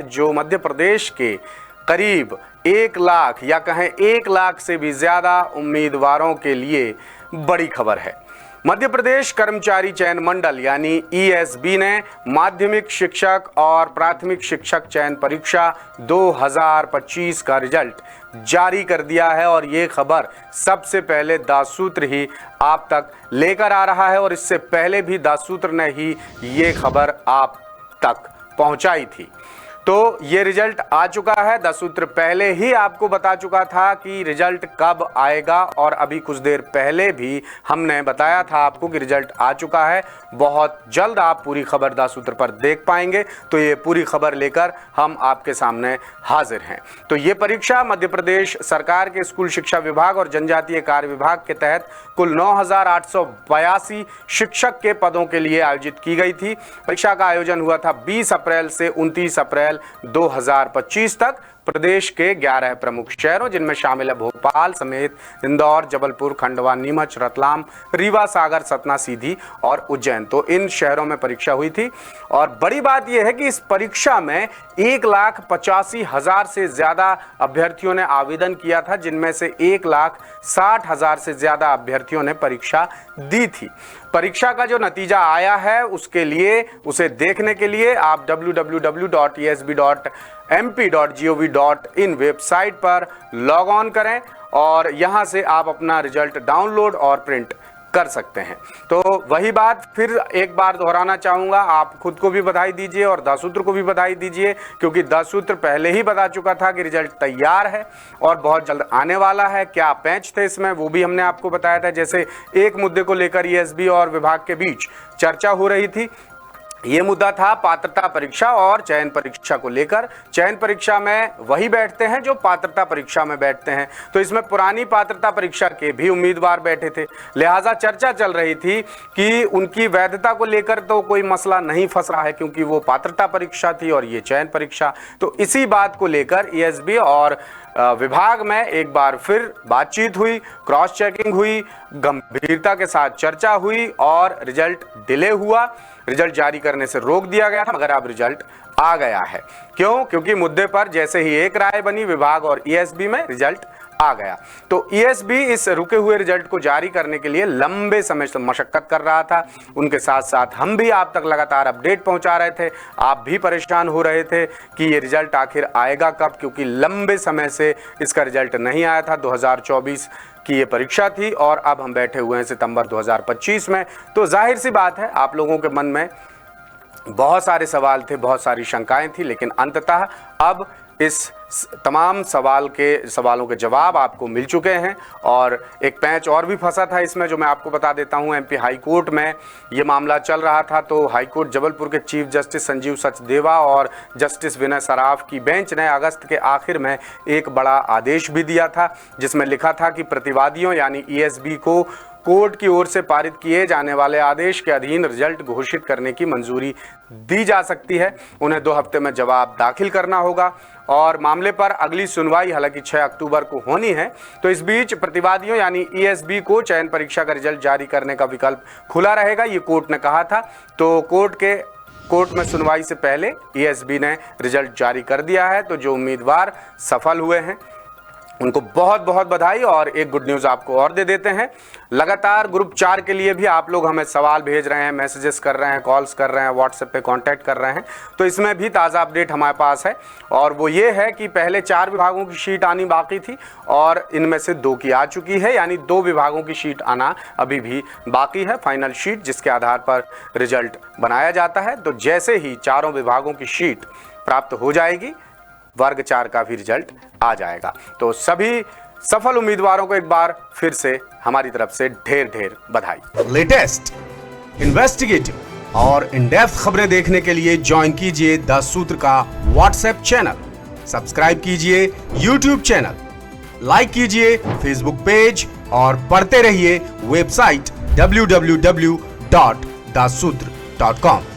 जो मध्य प्रदेश के करीब 1 लाख या कहें 1 लाख से भी ज़्यादा उम्मीदवारों के लिए बड़ी खबर है। मध्य प्रदेश कर्मचारी चयन मंडल यानी ईएसबी ने माध्यमिक शिक्षक और प्राथमिक शिक्षक चयन परीक्षा 2025 का रिजल्ट जारी कर दिया है और ये खबर सबसे पहले दासूत्र ही आप तक लेकर आ रहा है और इससे पहले भी दासूत्र ने ही ये खबर आप तक पहुंचाई थी। तो ये रिजल्ट आ चुका है। दासूत्र पहले ही आपको बता चुका था कि रिजल्ट कब आएगा और अभी कुछ देर पहले भी हमने बताया था आपको कि रिजल्ट आ चुका है। बहुत जल्द आप पूरी खबर दासूत्र पर देख पाएंगे। तो ये पूरी खबर लेकर हम आपके सामने हाजिर हैं। तो ये परीक्षा मध्य प्रदेश सरकार के स्कूल शिक्षा विभाग और जनजातीय कार्य विभाग के तहत कुल 9,882 शिक्षक के पदों के लिए आयोजित की गई थी। परीक्षा का आयोजन हुआ था 20 अप्रैल से 29 अप्रैल 2025 तक प्रदेश के 11 प्रमुख शहरों जिनमें शामिल है भोपाल समेत इंदौर, जबलपुर, खंडवा, नीमच, रतलाम, रीवा, सागर, सतना, सीधी और उज्जैन। तो इन शहरों में परीक्षा हुई थी और बड़ी बात यह है कि इस परीक्षा में 1,85,000 से ज्यादा अभ्यर्थियों ने आवेदन किया था, जिनमें से 1,60,000 से ज्यादा अभ्यर्थियों ने परीक्षा दी थी। परीक्षा का जो नतीजा आया है उसे देखने के लिए आप www.esb.mp.gov.in वेबसाइट पर लॉग ऑन करें और यहां से आप अपना रिजल्ट डाउनलोड और प्रिंट कर सकते हैं। तो वही बात फिर एक बार दोहराना चाहूँगा, आप खुद को भी बधाई दीजिए और दासूत्र को भी बधाई दीजिए, क्योंकि दासूत्र पहले ही बता चुका था कि रिजल्ट तैयार है और बहुत जल्द आने वाला है। क्या पैंच थे इसमें वो भी हमने आपको बताया था। जैसे एक मुद्दे को लेकर ईएसबी और विभाग के बीच चर्चा हो रही थी, ये मुद्दा था पात्रता परीक्षा और चयन परीक्षा को लेकर। चयन परीक्षा में वही बैठते हैं जो पात्रता परीक्षा में बैठते हैं। तो इसमें पुरानी पात्रता परीक्षा के भी उम्मीदवार बैठे थे, लिहाजा चर्चा चल रही थी कि उनकी वैधता को लेकर तो कोई मसला नहीं फंस रहा है, क्योंकि वो पात्रता परीक्षा थी और ये चयन परीक्षा। तो इसी बात को लेकर ईएसबी और विभाग में एक बार फिर बातचीत हुई, क्रॉस चेकिंग हुई, गंभीरता के साथ चर्चा हुई और रिजल्ट डिले हुआ। रिजल्ट जारी करने से रोक दिया गया था, मगर अब रिजल्ट आ गया है। क्यों? क्योंकि मुद्दे पर जैसे ही एक राय बनी विभाग और ईएसबी में, रिजल्ट आ गया। तो ईएसबी इस रुके हुए रिजल्ट को जारी करने के लिए लंबे समय से मशक्कत कर रहा था। उनके साथ साथ हम भी आप तक लगातार अपडेट पहुंचा रहे थे। आप भी परेशान हो रहे थे कि ये रिजल्ट आखिर आएगा कब, क्योंकि लंबे समय से इसका रिजल्ट नहीं आया था। 2024 की ये परीक्षा थी और अब हम बैठे हुए हैं सितंबर 2025 में। तो जाहिर सी बात है आप लोगों के मन में बहुत सारे सवाल थे, बहुत सारी शंकाएं थी, लेकिन अंततः अब इस तमाम सवालों के जवाब आपको मिल चुके हैं। और एक पैंच और भी फंसा था इसमें, जो मैं आपको बता देता हूं। एमपी हाई कोर्ट में ये मामला चल रहा था। तो हाई कोर्ट जबलपुर के चीफ जस्टिस संजीव सचदेवा और जस्टिस विनय सराफ की बेंच ने अगस्त के आखिर में एक बड़ा आदेश भी दिया था, जिसमें लिखा था कि प्रतिवादियों यानी ईएसबी को कोर्ट की ओर से पारित किए जाने वाले आदेश के अधीन रिजल्ट घोषित करने की मंजूरी दी जा सकती है। उन्हें 2 हफ्ते में जवाब दाखिल करना होगा और मामले पर अगली सुनवाई हालांकि 6 अक्टूबर को होनी है। तो इस बीच प्रतिवादियों यानी ईएसबी को चयन परीक्षा का रिजल्ट जारी करने का विकल्प खुला रहेगा, ये कोर्ट ने कहा था। तो कोर्ट में सुनवाई से पहले ईएसबी ने रिजल्ट जारी कर दिया है। तो जो उम्मीदवार सफल हुए हैं उनको बहुत बहुत बधाई। और एक गुड न्यूज़ आपको और दे देते हैं, लगातार ग्रुप 4 के लिए भी आप लोग हमें सवाल भेज रहे हैं, मैसेजेस कर रहे हैं, कॉल्स कर रहे हैं, व्हाट्सएप पे कांटेक्ट कर रहे हैं। तो इसमें भी ताज़ा अपडेट हमारे पास है और वो ये है कि पहले 4 विभागों की शीट आनी बाकी थी और इनमें से 2 की आ चुकी है, यानी 2 विभागों की शीट आना अभी भी बाकी है, फाइनल शीट जिसके आधार पर रिजल्ट बनाया जाता है। तो जैसे ही 4 विभागों की शीट प्राप्त हो जाएगी, वर्ग 4 का भी रिजल्ट आ जाएगा। तो सभी सफल उम्मीदवारों को एक बार फिर से हमारी तरफ से ढेर ढेर बधाई। लेटेस्ट इन्वेस्टिगेटिव और इन डेप्थ खबरें देखने के लिए ज्वाइन कीजिए दासूत्र का व्हाट्सएप चैनल, सब्सक्राइब कीजिए यूट्यूब चैनल, लाइक कीजिए फेसबुक पेज और पढ़ते रहिए वेबसाइट www.dasutr.com।